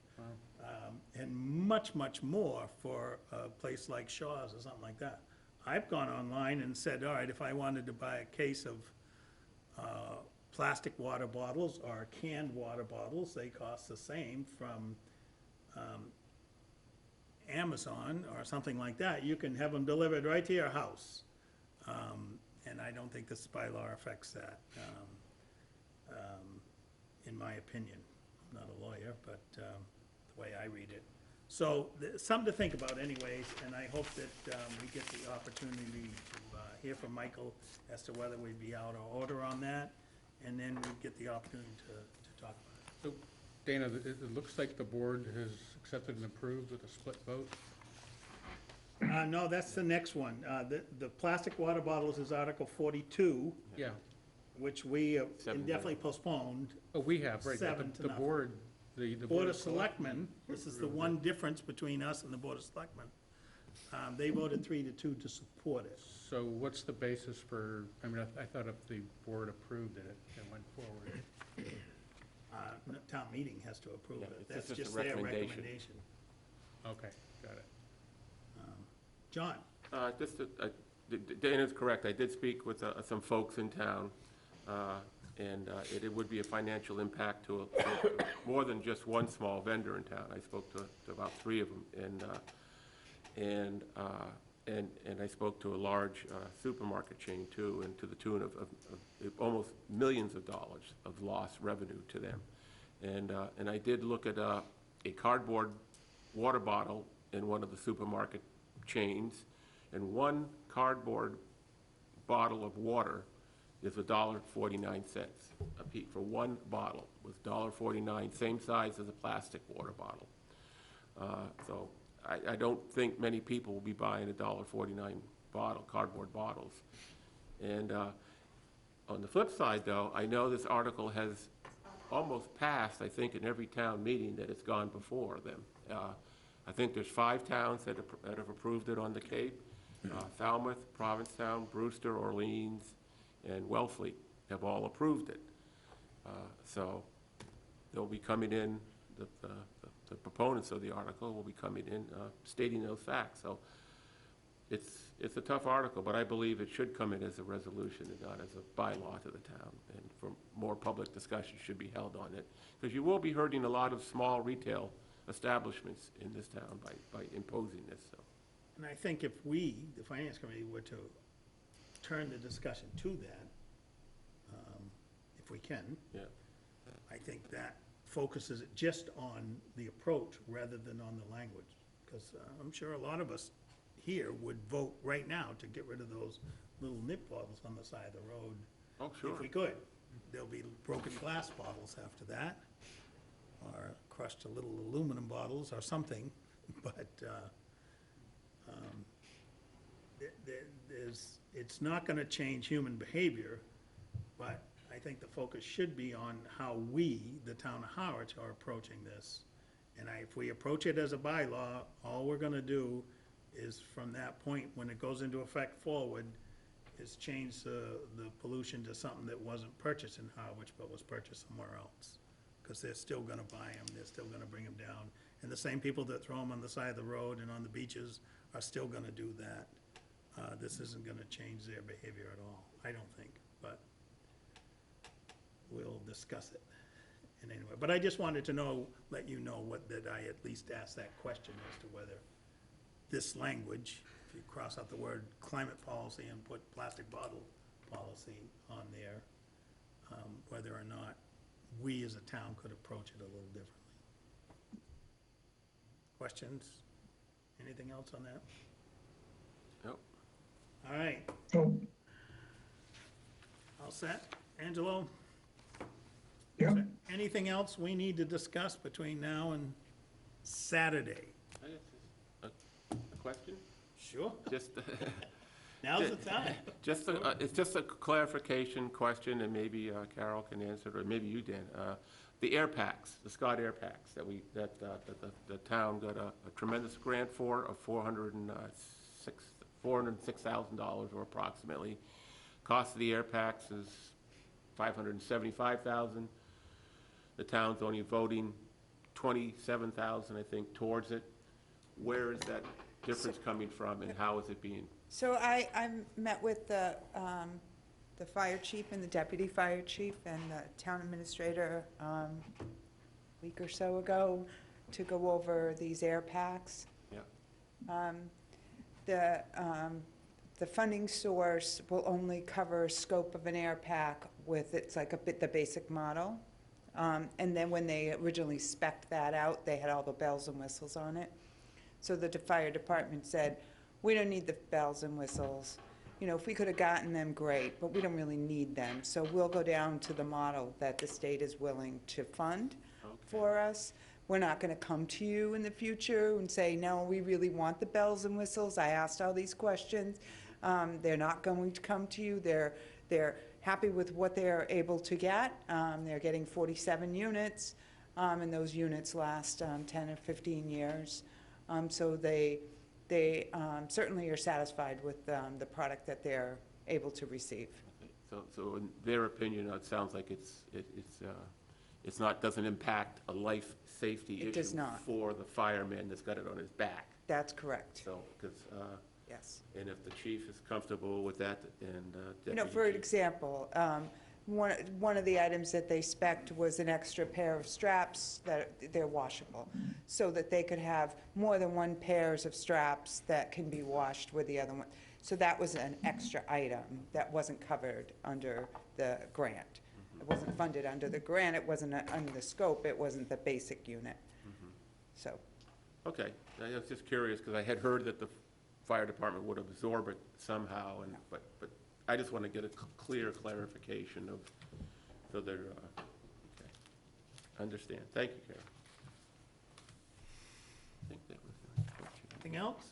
And much, much more for a place like Shaw's or something like that. I've gone online and said, all right, if I wanted to buy a case of plastic water bottles or canned water bottles, they cost the same from Amazon or something like that. You can have them delivered right to your house. And I don't think this bylaw affects that, in my opinion. I'm not a lawyer, but the way I read it. So, something to think about anyways, and I hope that we get the opportunity to hear from Michael as to whether we'd be out of order on that, and then we get the opportunity to talk about So, Dana, it looks like the board has accepted and approved with a split vote. it. No, that's the next one. The plastic water bottles is Article 42, Yeah, which we Seven indefinitely postponed. oh, we have, right, Seven but to the nothing. board, the Board of Selectmen, this is the one difference between us and the Board of Selectmen. They voted 3-2 to support it. So what's the basis for, I mean, I thought if the board approved it, it went forward. Town meeting has to approve Yeah, it. it's That's just a just their recommendation. recommendation. Okay, got it. John? Dana's correct. I did speak with some folks in town, and it would be a financial impact to more than just one small vendor in town. I spoke to about 3 of them, and I spoke to a large supermarket chain too, and to the tune of almost millions of dollars of lost revenue to them. And I did look at a cardboard water bottle in one of the supermarket chains, and one cardboard bottle of water is $1.49 a piece. For one bottle was $1.49, same size as a plastic water bottle. So I don't think many people will be buying $1.49 cardboard bottles. And on the flip side, though, I know this article has almost passed, I think, in every town meeting that it's gone before them. I think there's 5 towns that have approved it on the Cape. Falmouth, Provincetown, Brewster, Orleans, and Wellfleet have all approved it. So they'll be coming in, the proponents of the article will be coming in stating those facts. So it's a tough article, but I believe it should come in as a resolution and not as a bylaw to the town. And for more public discussion should be held on it. Because you will be hurting a lot of small retail establishments in this town by imposing this, so. And I think if we, the Finance Committee, were to turn the discussion to that, if we can, Yeah. I think that focuses it just on the approach rather than on the language. Because I'm sure a lot of us here would vote right now to get rid of those little nip bottles on the side of the road. Oh, sure. If we could. There'll be broken glass bottles after that, or crushed little aluminum bottles or something, but it's not gonna change human behavior, but I think the focus should be on how we, the town of Harwich, are approaching this. And if we approach it as a bylaw, all we're gonna do is from that point, when it goes into effect forward, is change the pollution to something that wasn't purchased in Harwich, but was purchased somewhere else. Because they're still gonna buy them, they're still gonna bring them down. And the same people that throw them on the side of the road and on the beaches are still gonna do that. This isn't gonna change their behavior at all, I don't think, but we'll discuss it in any way. But I just wanted to know, let you know that I at least asked that question as to whether this language, if you cross out the word climate policy and put plastic bottle policy on there, whether or not we as a town could approach it a little differently. Questions? Anything else on that? Nope. All right, So, all set? Angelo? yeah, Anything else we need to discuss between now and Saturday? I guess a question? Sure. Just, Now's the time. it's just a clarification question, and maybe Carol can answer it, or maybe you, Dan. The air packs, the Scott air packs that the town got a tremendous grant for of $406,000 or approximately. Cost of the air packs is $575,000. The town's only voting $27,000, I think, towards it. Where is that difference coming from, and how is it being? So I met with the fire chief and the deputy fire chief and the town administrator a week or so ago to go over these air packs. Yeah. The funding source will only cover scope of an air pack with, it's like the basic model. And then when they originally spec'd that out, they had all the bells and whistles on it. So the fire department said, we don't need the bells and whistles. You know, if we could have gotten them, great, but we don't really need them. So we'll go down to the model that the state is willing to fund for us. We're not gonna come to you in the future and say, no, we really want the bells and whistles. I asked all these questions. They're not going to come to you. They're happy with what they're able to get. They're getting 47 units, and those units last 10 or 15 years. So they certainly are satisfied with the product that they're able to receive. Okay. So in their opinion, it sounds like it's not, doesn't impact a life safety issue. It does not. For the fireman that's got it on his back. That's correct. So, because, Yes. and if the chief is comfortable with that, and You know, deputy for chief- example, one of the items that they spec'd was an extra pair of straps that they're washable, so that they could have more than one pairs of straps that can be washed with the other one. So that was an extra item that wasn't covered under the grant. It wasn't funded under the grant, it wasn't under the scope, it wasn't the basic unit. So, Okay, I was just curious, because I had heard that the fire department would absorb it somehow, and, but I just want to get a clear clarification of, so they're, okay. Understand. Thank you, Carol. I think that was the question. Anything else?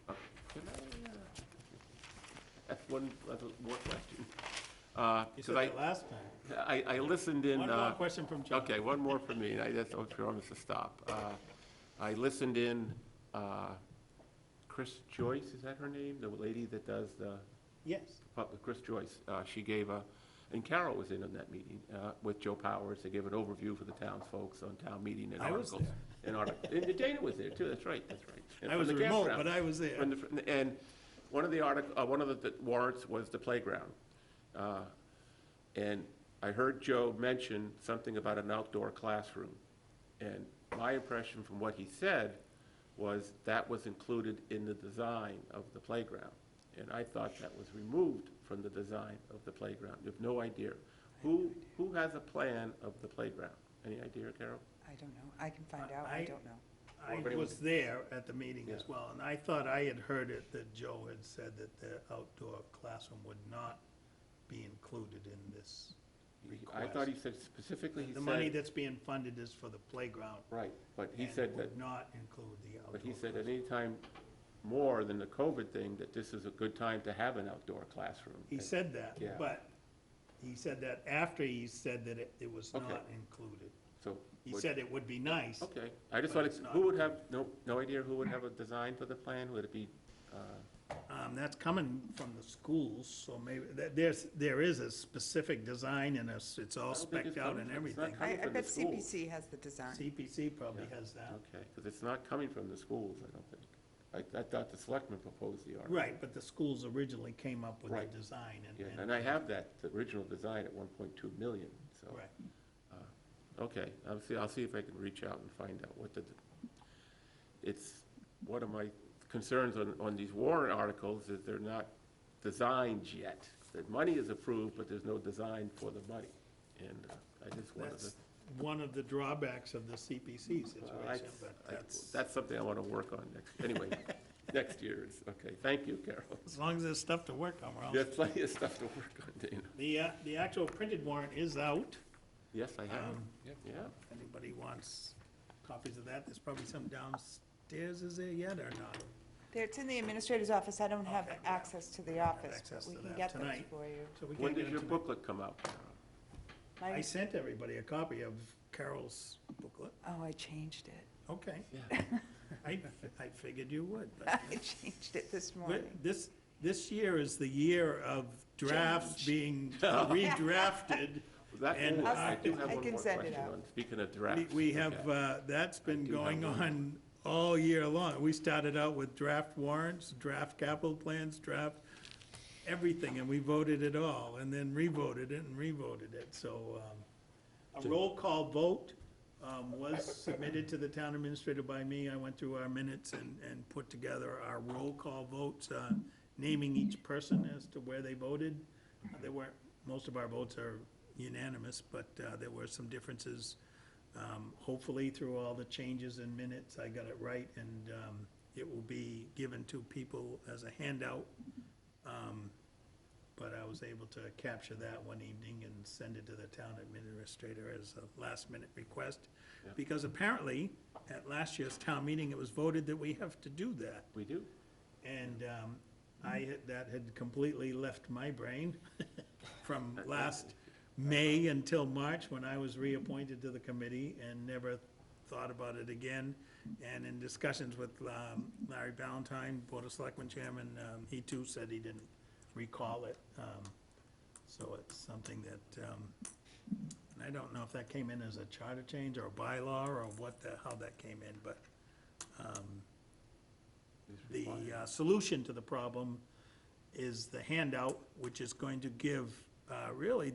Can I ask one more question? You Because said that last time. I listened in. One more question from John. Okay, one more from me, and I just promise to stop. I listened in, Chris Joyce, is that her name? The lady that does the, Yes. Chris Joyce, she gave and Carol was in on that meeting with Joe Powers. They gave an overview for the townsfolk on town meeting and I was articles. And Dana was there too, that's right. And I from was the remote, campground. but I was there. And one of the warrants was the playground. And I heard Joe mention something about an outdoor classroom. And my impression from what he said was that was included in the design of the playground. And I thought that was removed from the design of the playground. You have no idea. Who has a plan of the playground? Any idea, Carol? I don't know. I can find out. I don't know. I was there at the meeting as Yeah. well, and I thought I had heard it that Joe had said that the outdoor classroom would not be included in this I thought he request. said specifically, he The money said, that's being funded is for the playground. right, but he and said it that, would not include the outdoor. but he said at classroom. any time more than the COVID thing, that this is a good time to have an outdoor classroom. He said that, Yeah. but he said that after he said that it was Okay. not included. So. He would- said it would be nice. Okay, I just but wanted, it's not who would have, no idea who would have a design for the plan? Would it be, That's coming from the schools, so maybe, there is a specific design and it's all I don't think it's spec'd out coming and from- it's not everything. coming I from the bet schools. CPC has the design. CPC probably Yeah. has that. Okay, because it's not coming from the schools, I don't think. I thought the selectmen proposed the article. Right, but the schools originally came up with the Right. design Yeah, and I have that, the original design at 1.2 million, so. Right. Okay, I'll see if I can reach out and find out what it's, one of my concerns on these warrant articles is they're not designed yet. The money is approved, but there's no design for the money. And I just wanted to. That's one of the drawbacks of the CPC situation, but That's something I want to work on anyway, next year. Okay, thank you, Carol. as long as there's stuff to work on, we're all. There's plenty of stuff to work on, Dana. The actual printed warrant is out. Yes, I have. Yep. Yeah. If anybody wants copies of that, there's probably some downstairs, is there yet or not? There, it's in the administrator's office. I don't have Okay, yeah. access to the office, access but we to can that get those tonight. for you. So we When can't get does your them tonight. booklet come out, Carol? I My- sent everybody a copy of Carol's booklet. Oh, I changed it. Okay, Yeah. I figured you would, but. I changed it this morning. But this year is the year of drafts Change. being redrafted. That, And I do have I one can more send it question out. on, speaking of drafts. We have, okay. that's been do have going one. on all year long. We started out with draft warrants, draft capital plans, draft everything, and we voted it all, and then revoted it and revoted it. So, a roll call vote was submitted to the town administrator by me. I went through our minutes and put together our roll call votes, naming each person as to where they voted. There weren't, most of our votes are unanimous, but there were some differences. Hopefully, through all the changes in minutes, I got it right, and it will be given to people as a handout. But I was able to capture that one evening and send it to the town administrator as a last-minute request. Yeah. Because apparently, at last year's town meeting, it was voted that we have to do that. We do. And that had completely left my brain from last May until March, when I was reappointed to the committee, and never thought about it again. And in discussions with Larry Valentine, Board of Selectmen Chairman, he too said he didn't recall it. So it's something that, and I don't know if that came in as a charter change or a bylaw or how that came in, but the solution to the problem is the handout, which is going to give, really,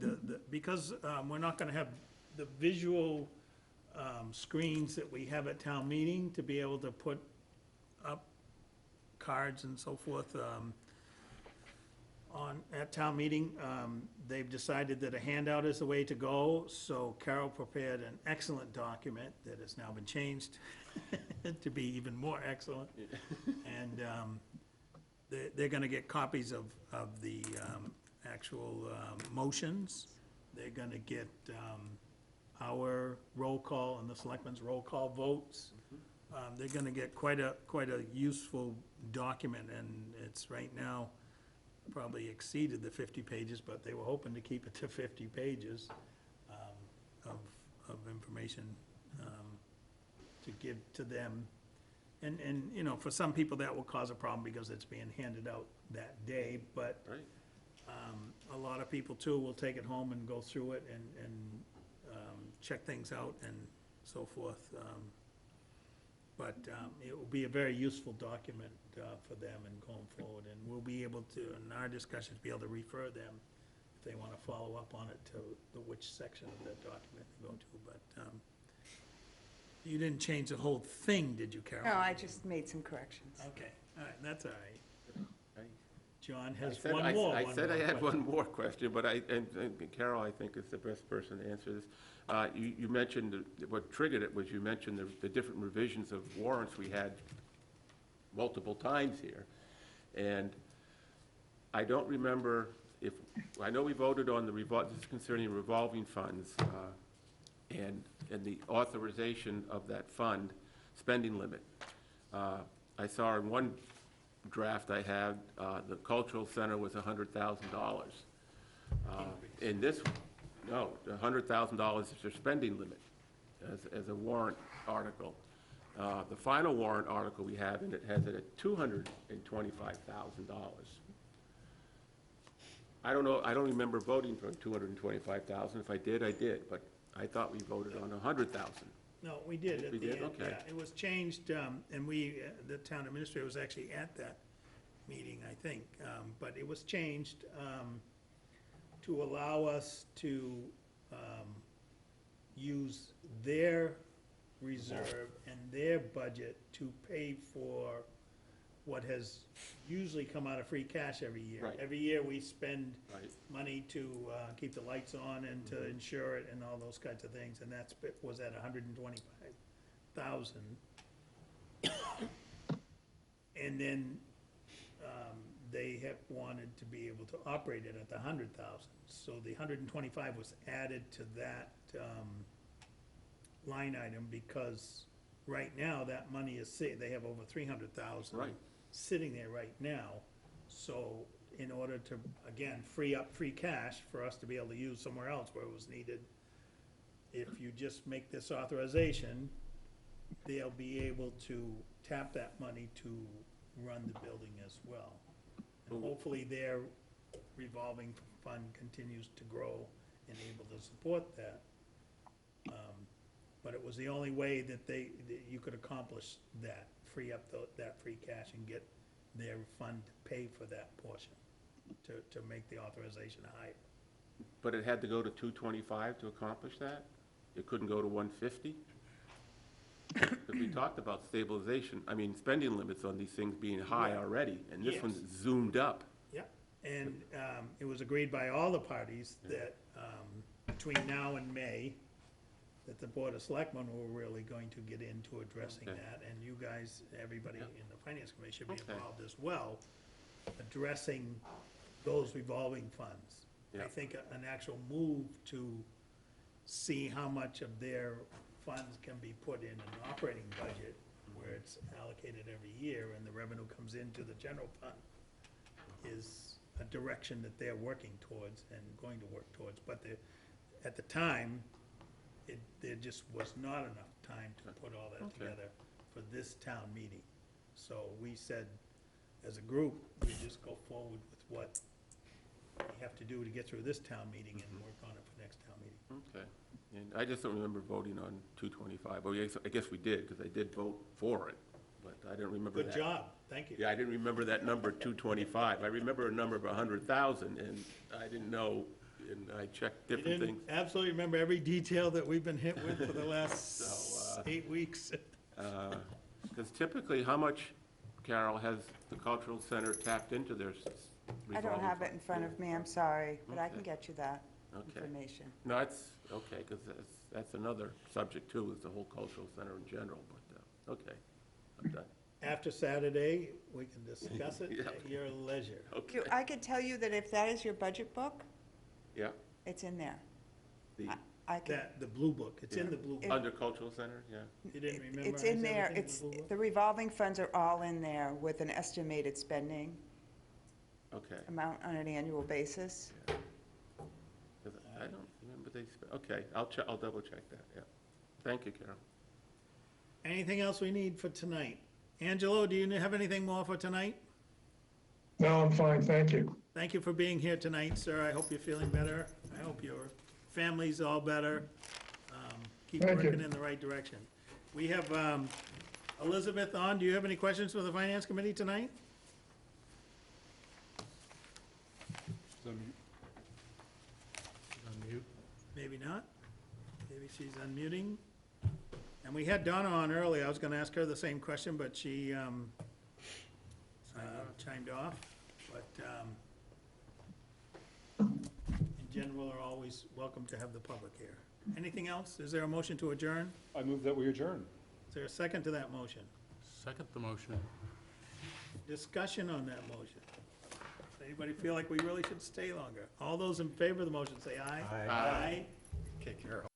because we're not gonna have the visual screens that we have at town meeting to be able to put up cards and so forth at town meeting. They've decided that a handout is the way to go, so Carol prepared an excellent document that has now been changed to be even more excellent. And they're gonna get copies of the actual motions. They're gonna get our roll call and the selectmen's roll call votes. They're gonna get quite a useful document, and it's right now probably exceeded the 50 pages, but they were hoping to keep it to 50 pages of information to give to them. And, you know, for some people, that will cause a problem because it's being handed out that day, but Right. a lot of people too will take it home and go through it and check things out and so forth. But it will be a very useful document for them and going forward, and we'll be able to, in our discussions, be able to refer them if they want to follow up on it to which section of that document to go to, but you didn't change the whole thing, did you, Carol? No, I just made some corrections. Okay, all right, that's all right. John I has said- one more. I said I had question. one more question, but and Carol, I think, is the best person to answer this. You mentioned, what triggered it was you mentioned the different revisions of warrants we had multiple times here. And I don't remember if, I know we voted on this is concerning revolving funds, and the authorization of that fund spending limit. I saw in one draft I had, the cultural center was $100,000. In this, no, $100,000 is their spending limit as a warrant article. The final warrant article we have, and it has it at $225,000. I don't know, I don't remember voting for $225,000. If I did, I did, but I thought we voted on $100,000. No, we did at We the did? end. Okay. Yeah, it was changed, and we, the town administrator was actually at that meeting, I think. But it was changed to allow us to use their reserve and their budget to pay for what has usually come out of free cash every year. Right. Every year, we spend Right. money to keep the lights on and to insure it and all those kinds of things, and that's, was at $125,000. And then they have wanted to be able to operate it at the 100,000. So the 125 was added to that line item because right now, that money is, they have over 300,000 Right. sitting there right now. So in order to, again, free up free cash for us to be able to use somewhere else where it was needed, if you just make this authorization, they'll be able to tap that money to run the building as well. And hopefully their revolving fund continues to grow and able to support that. But it was the only way that that you could accomplish that, free up that free cash and get their fund to pay for that portion, to make the authorization higher. But it had to go to 225 to accomplish that? It couldn't go to 150? Because we talked about stabilization, I mean, spending limits on these things being high Yeah. already, and this Yes. one's zoomed up. Yeah, and it was agreed by all the parties that between now and May, that the Board of Selectmen were really going to get into addressing Okay. that, and you guys, everybody Yeah. in the Finance Committee should be Okay. involved as well, addressing those revolving funds. I Yeah. think an actual move to see how much of their funds can be put in an operating budget, where it's allocated every year and the revenue comes into the general fund, is a direction that they're working towards and going to work towards. But at the time, there just was not enough time to put all that Okay. together for this town meeting. So we said, as a group, we just go forward with what we have to do to get through this town meeting and work on it for next town meeting. Okay. And I just don't remember voting on 225. Oh, yes, I guess we did, because I did vote for it, but I didn't remember that. Good job, thank you. Yeah, I didn't remember that number 225. I remember a number of 100,000, and I didn't know, and I checked You different didn't things. absolutely remember every detail that we've been hit with for the last So, 8 weeks. Because typically, how much, Carol, has the cultural center tapped into their I don't have it in front of me, I'm sorry, but I can Okay. get you that Okay. information. No, that's, okay, because that's another subject too, is the whole cultural center in general, but, okay, I'm done. After Saturday, we can discuss it Yeah. at your leisure. Okay, I could tell you that if that is your budget book, yeah, it's in there. the, I could, The blue book, it's in the blue book. under cultural center, yeah. You didn't remember? it's in there, everything in it's, the blue book? the revolving funds are all in there with an estimated spending. Okay. amount on an annual basis. 'Cause I don't remember okay, I'll double check that, yeah. Thank you, Carol. Anything else we need for tonight? Angelo, do you have anything more for tonight? No, I'm fine, thank you. Thank you for being here tonight, sir. I hope you're feeling better. I hope your family's all better. Keep Thank you. working in the right direction. We have Elizabeth on. Do you have any questions for the Finance Committee tonight? She's on mute. Maybe not. Maybe she's unmuting. And we had Donna on earlier. I was gonna ask her the same question, but she chimed off. But in general, are always welcome to have the public here. Anything else? Is there a motion to adjourn? I move that we adjourn. Is there a second to that motion? Second the motion. Discussion on that motion? Does anybody feel like we really should stay longer? All those in favor of the motion say aye. Aye. Aye. Okay, Carol.